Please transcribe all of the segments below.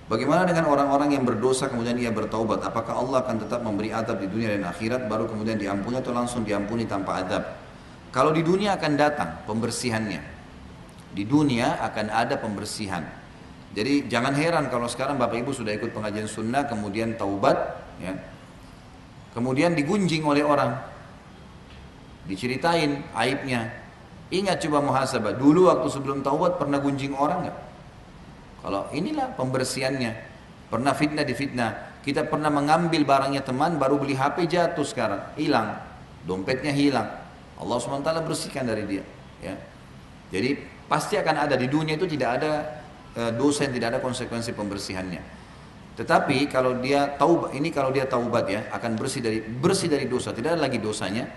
Bagaimana dengan orang-orang yang berdosa kemudian ia bertaubat? Apakah Allah akan tetap memberi adab di dunia dan akhirat baru kemudian diampuni atau langsung diampuni tanpa adab? Kalau di dunia akan datang pembersihannya. Di dunia akan ada pembersihan. Jadi jangan heran kalau sekarang Bapak Ibu sudah ikut pengajian sunnah kemudian taubat, ya. Kemudian digunjing oleh orang, diceritain aibnya. Ingat coba muhasabah, dulu waktu sebelum taubat pernah gunjing orang nggak? Kalau inilah pembersihannya. Pernah fitnah di fitnah. Kita pernah mengambil barangnya teman, baru beli HP jatuh sekarang, hilang. Dompetnya hilang. Allah SWT bersihkan dari dia. Ya. Jadi pasti akan ada di dunia itu tidak ada dosa yang tidak ada konsekuensi pembersihannya. Tetapi kalau dia taubat, ini kalau dia taubat ya, akan bersih dari dosa, tidak ada lagi dosanya.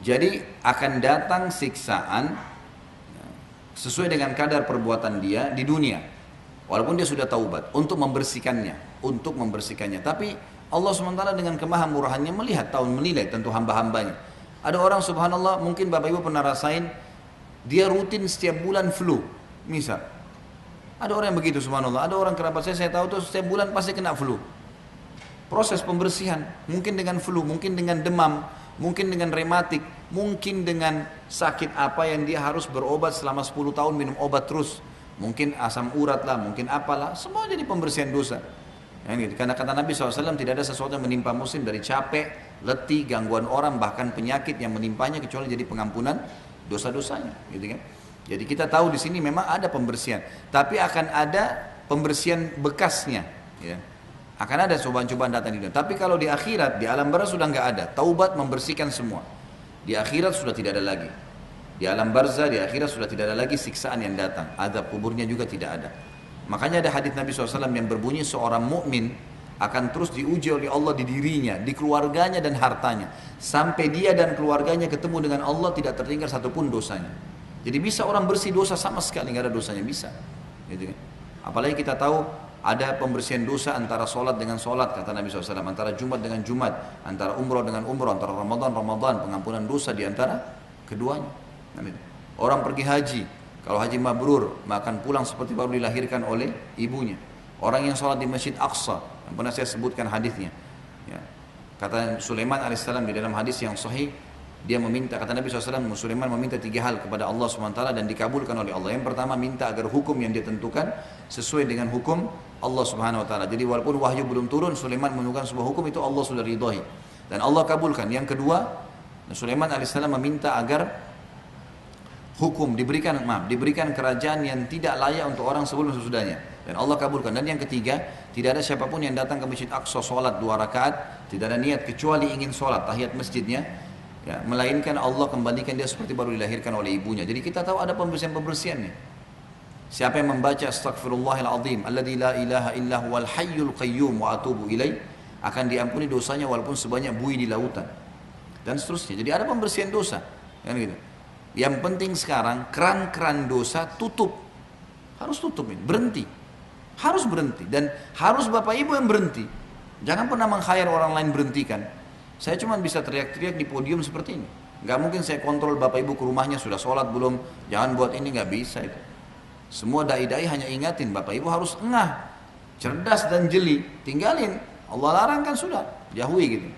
Jadi akan datang siksaan sesuai dengan kadar perbuatan dia di dunia. Walaupun dia sudah taubat untuk membersihkannya, Tapi Allah SWT dengan kemahamurahannya melihat, menilai tentu hamba-hambanya. Ada orang subhanallah, mungkin Bapak Ibu pernah rasain, dia rutin setiap bulan flu, misal. Ada orang yang begitu subhanallah, ada orang kerabat saya tahu tuh setiap bulan pasti kena flu. Proses pembersihan, mungkin dengan flu, mungkin dengan demam, mungkin dengan rematik, mungkin dengan sakit apa yang dia harus berobat selama 10 tahun minum obat terus. Mungkin asam urat lah, mungkin apalah, semua jadi pembersihan dosa. Karena kata Nabi SAW tidak ada sesuatu yang menimpa muslim dari capek, letih, gangguan orang, bahkan penyakit yang menimpanya kecuali jadi pengampunan dosa-dosanya. Gitu kan? Jadi kita tahu di sini memang ada pembersihan, tapi akan ada pembersihan bekasnya. Ya. Akan ada cobaan-cobaan datang di dunia. Tapi kalau di akhirat, di alam barzah sudah nggak ada. Taubat membersihkan semua. Di akhirat sudah tidak ada lagi. Di alam barzah, di akhirat sudah tidak ada lagi siksaan yang datang. Azab kuburnya juga tidak ada. Makanya ada hadis Nabi SAW yang berbunyi seorang mukmin akan terus diuji oleh Allah di dirinya, di keluarganya dan hartanya. Sampai dia dan keluarganya ketemu dengan Allah tidak tertinggal satupun dosanya. Jadi bisa orang bersih dosa sama sekali nggak ada dosanya, bisa. Gitu kan? Apalagi kita tahu ada pembersihan dosa antara solat dengan solat, kata Nabi SAW, antara Jumat dengan Jumat, antara umroh dengan umroh, antara Ramadan, pengampunan dosa di antara keduanya. Orang pergi haji, kalau haji mabrur, akan pulang seperti baru dilahirkan oleh ibunya. Orang yang sholat di Masjid Aqsa, yang pernah saya sebutkan hadisnya, ya. Kata Sulaiman alaihissalam di dalam hadis yang sahih, dia meminta, kata Nabi SAW, Sulaiman meminta 3 hal kepada Allah SWT dan dikabulkan oleh Allah. Yang pertama, minta agar hukum yang dia tentukan sesuai dengan hukum Allah SWT. Jadi walaupun wahyu belum turun, Sulaiman menentukan sebuah hukum itu Allah sudah ridhoi dan Allah kabulkan. Yang kedua, Sulaiman alaihissalam meminta agar diberikan kerajaan yang tidak layak untuk orang sebelum sesudahnya, dan Allah kabulkan. Dan yang ketiga, tidak ada siapapun yang datang ke Masjid Aqsa sholat 2 rakaat, tidak ada niat kecuali ingin sholat tahiyat masjidnya, ya, melainkan Allah kembalikan dia seperti baru dilahirkan oleh ibunya. Jadi kita tahu ada pembersihan-pembersihannya. Siapa yang membaca astaghfirullahaladzim alladzi la ilaha illa huwal hayyul qayyum wa atubu ilaih, akan diampuni dosanya walaupun sebanyak buih di lautan, dan seterusnya. Jadi ada pembersihan dosa, kan gitu. Yang penting sekarang keran-keran dosa tutup, harus tutup ini, harus berhenti, dan harus Bapak Ibu yang berhenti. Jangan pernah meng-hire orang lain berhentikan. Saya cuma bisa teriak-teriak di podium seperti ini. Gak mungkin saya kontrol Bapak Ibu ke rumahnya sudah sholat belum, jangan buat ini, gak bisa itu. Semua dai-dai hanya ingatin Bapak Ibu harus engah, cerdas dan jeli, tinggalin. Allah larang kan sudah, jauhi gitu.